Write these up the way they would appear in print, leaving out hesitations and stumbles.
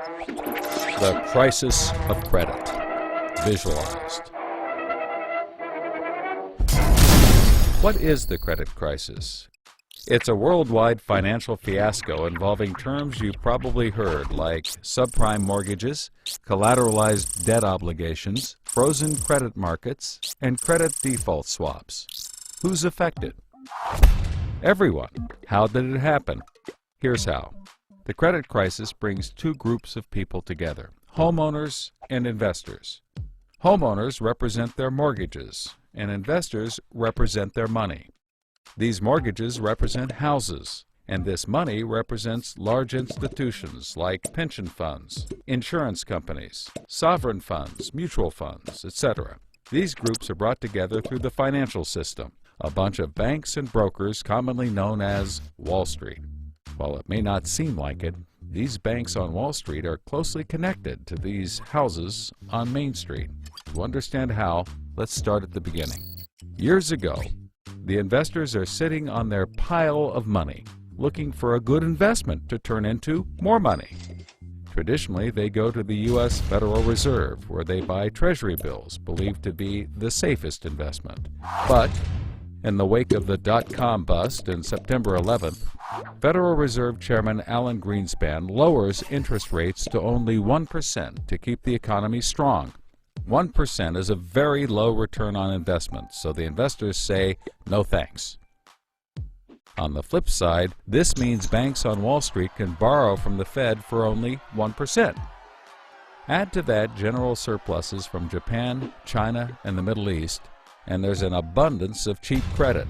The Crisis of Credit, visualized. What is the credit crisis? It's a worldwide financial fiasco involving terms you've probably heard like subprime mortgages, collateralized debt obligations, frozen credit markets, and credit default swaps. Who's affected? Everyone. How did it happen? Here's how. The credit crisis brings two groups of people together, homeowners and investors. Homeowners represent their mortgages, and investors represent their money. These mortgages represent houses, and this money represents large institutions like pension funds, insurance companies, sovereign funds, mutual funds, etc. These groups are brought together through the financial system, a bunch of banks and brokers commonly known as Wall Street. While it may not seem like it, these banks on Wall Street are closely connected to these houses on Main Street. To understand how, let's start at the beginning. Years ago, the investors are sitting on their pile of money, looking for a good investment to turn into more money. Traditionally, they go to the U.S. Federal Reserve, where they buy treasury bills, believed to be the safest investment. But in the wake of the dot-com bust in September 11th, Federal Reserve Chairman Alan Greenspan lowers interest rates to only 1% to keep the economy strong. 1% is a very low return on investment, so the investors say, no thanks. On the flip side, this means banks on Wall Street can borrow from the Fed for only 1%. Add to that general surpluses from Japan, China, and the Middle East, and there's an abundance of cheap credit.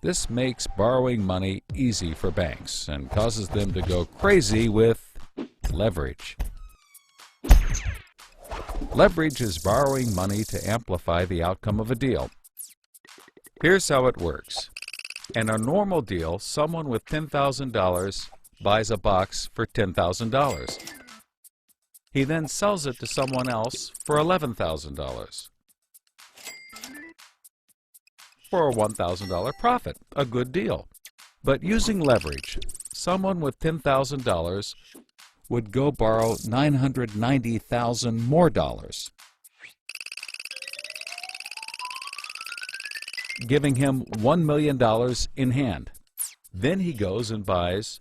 This makes borrowing money easy for banks and causes them to go crazy with leverage. Leverage is borrowing money to amplify the outcome of a deal. Here's how it works. In a normal deal, someone with $10,000 buys a box for $10,000. He then sells it to someone else for $11,000. For a $1,000 profit, a good deal. But using leverage, someone with $10,000 would go borrow $990,000 more dollars, giving him $1 million in hand. Then he goes and buys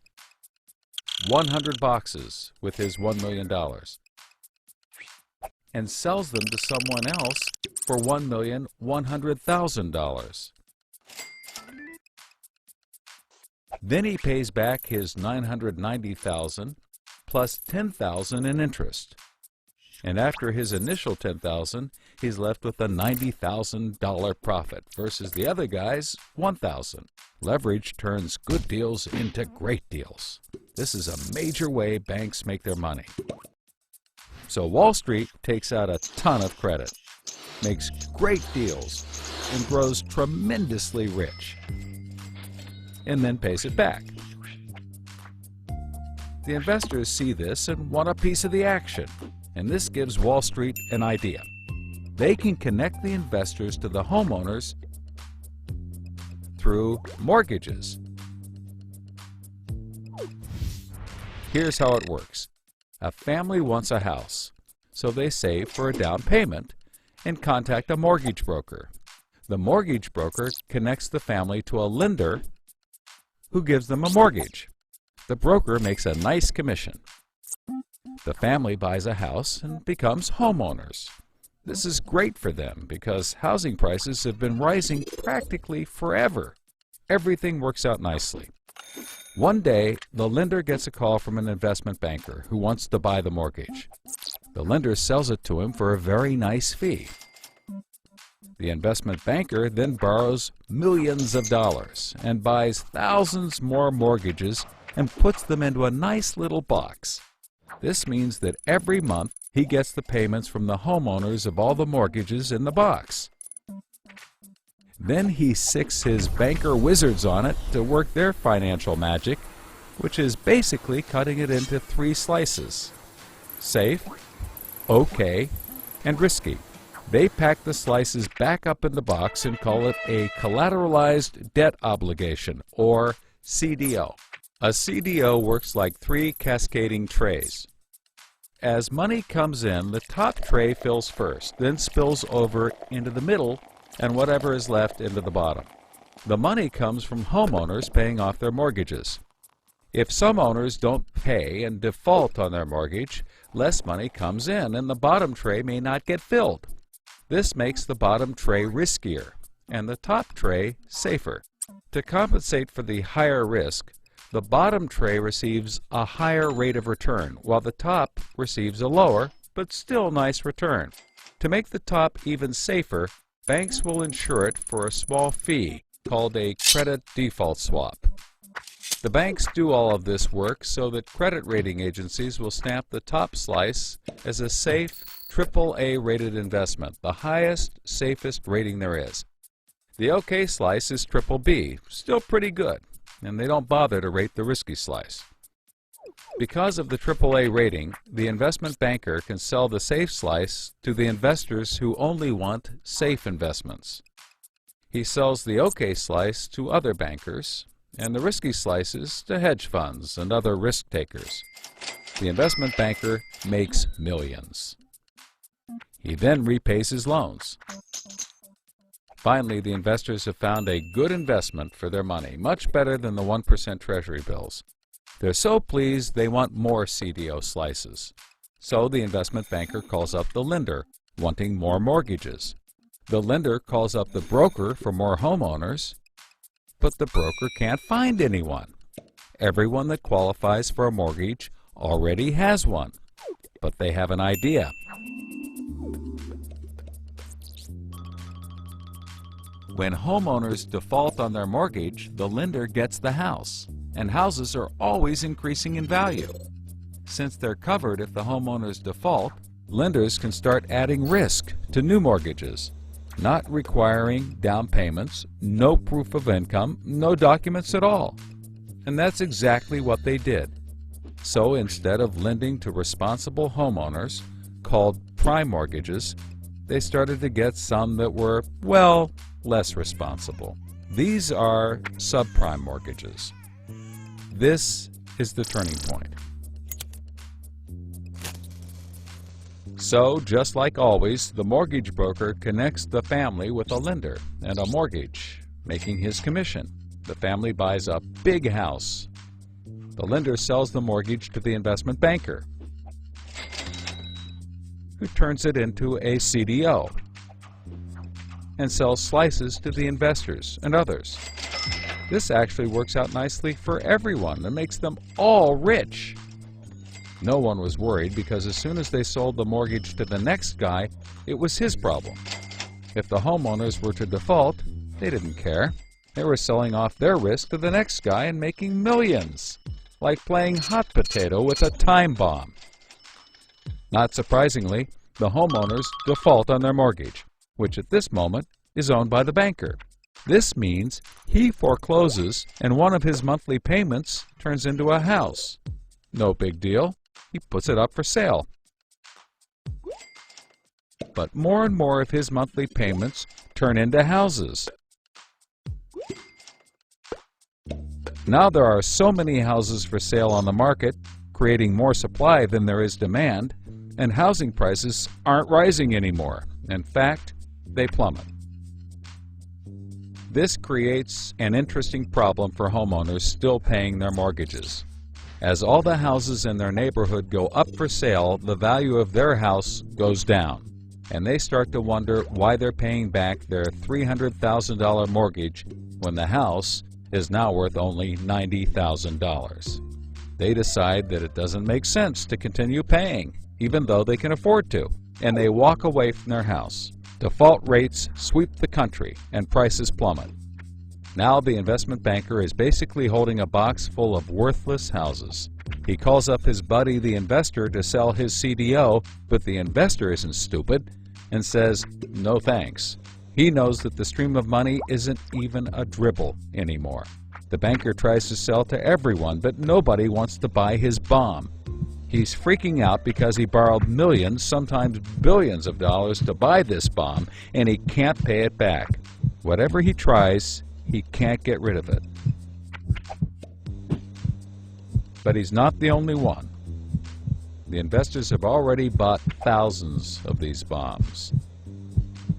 100 boxes with his $1 million and sells them to someone else for $1,100,000. Then he pays back his $990,000 plus $10,000 in interest. And after his initial $10,000, he's left with a $90,000 profit versus the other guy's $1,000. Leverage turns good deals into great deals. This is a major way banks make their money. So Wall Street takes out a ton of credit, makes great deals, and grows tremendously rich, and then pays it back. The investors see this and want a piece of the action, and this gives Wall Street an idea. They can connect the investors to the homeowners through mortgages. Here's how it works. A family wants a house, so they save for a down payment and contact a mortgage broker. The mortgage broker connects the family to a lender who gives them a mortgage. The broker makes a nice commission. The family buys a house and becomes homeowners. This is great for them because housing prices have been rising practically forever. Everything works out nicely. One day, the lender gets a call from an investment banker who wants to buy the mortgage. The lender sells it to him for a very nice fee. The investment banker then borrows millions of dollars and buys thousands more mortgages and puts them into a nice little box. This means that every month he gets the payments from the homeowners of all the mortgages in the box. Then he sicks his banker wizards on it to work their financial magic, which is basically cutting it into 3 slices: safe, okay, and risky. They pack the slices back up in the box and call it a collateralized debt obligation, or CDO. A CDO works like 3 cascading trays. As money comes in, the top tray fills first, then spills over into the middle, and whatever is left into the bottom. The money comes from homeowners paying off their mortgages. If some owners don't pay and default on their mortgage, less money comes in and the bottom tray may not get filled. This makes the bottom tray riskier and the top tray safer. To compensate for the higher risk, the bottom tray receives a higher rate of return, while the top receives a lower, but still nice return. To make the top even safer, banks will insure it for a small fee called a credit default swap. The banks do all of this work so that credit rating agencies will stamp the top slice as a safe, AAA rated investment, the highest, safest rating there is. The OK slice is BBB, still pretty good, and they don't bother to rate the risky slice. Because of the AAA rating, the investment banker can sell the safe slice to the investors who only want safe investments. He sells the OK slice to other bankers, and the risky slices to hedge funds and other risk takers. The investment banker makes millions. He then repays his loans. Finally, the investors have found a good investment for their money, much better than the 1% Treasury bills. They're so pleased they want more CDO slices. So the investment banker calls up the lender, wanting more mortgages. The lender calls up the broker for more homeowners, but the broker can't find anyone. Everyone that qualifies for a mortgage already has one, but they have an idea. When homeowners default on their mortgage, the lender gets the house, and houses are always increasing in value. Since they're covered if the homeowners default, lenders can start adding risk to new mortgages, not requiring down payments, no proof of income, no documents at all. And that's exactly what they did. So instead of lending to responsible homeowners, called prime mortgages, they started to get some that were, well, less responsible. These are subprime mortgages. This is the turning point. So, just like always, the mortgage broker connects the family with a lender and a mortgage, making his commission. The family buys a big house. The lender sells the mortgage to the investment banker, who turns it into a CDO and sells slices to the investors and others. This actually works out nicely for everyone and makes them all rich. No one was worried because as soon as they sold the mortgage to the next guy, it was his problem. If the homeowners were to default, they didn't care. They were selling off their risk to the next guy and making millions, like playing hot potato with a time bomb. Not surprisingly, the homeowners default on their mortgage, which at this moment is owned by the banker. This means he forecloses and one of his monthly payments turns into a house. No big deal. He puts it up for sale. But more and more of his monthly payments turn into houses. Now there are so many houses for sale on the market, creating more supply than there is demand, and housing prices aren't rising anymore. In fact, they plummet. This creates an interesting problem for homeowners still paying their mortgages. As all the houses in their neighborhood go up for sale, the value of their house goes down, and they start to wonder why they're paying back their $300,000 mortgage when the house is now worth only $90,000. They decide that it doesn't make sense to continue paying, even though they can afford to, and they walk away from their house. Default rates sweep the country, and prices plummet. Now the investment banker is basically holding a box full of worthless houses. He calls up his buddy the investor to sell his CDO, but the investor isn't stupid and says, no thanks. He knows that the stream of money isn't even a dribble anymore. The banker tries to sell to everyone, but nobody wants to buy his bomb. He's freaking out because he borrowed millions, sometimes billions of dollars to buy this bomb, and he can't pay it back. Whatever he tries, he can't get rid of it. But he's not the only one. The investors have already bought thousands of these bombs.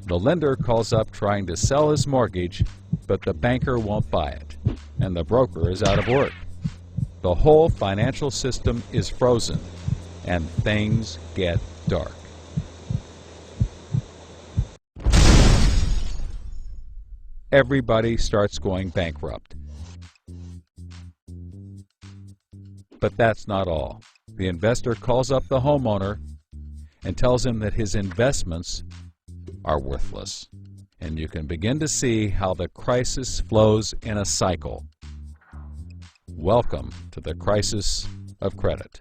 The lender calls up trying to sell his mortgage, but the banker won't buy it, and the broker is out of work. The whole financial system is frozen, and things get dark. Everybody starts going bankrupt. But that's not all. The investor calls up the homeowner and tells him that his investments are worthless. And you can begin to see how the crisis flows in a cycle. Welcome to the crisis of credit.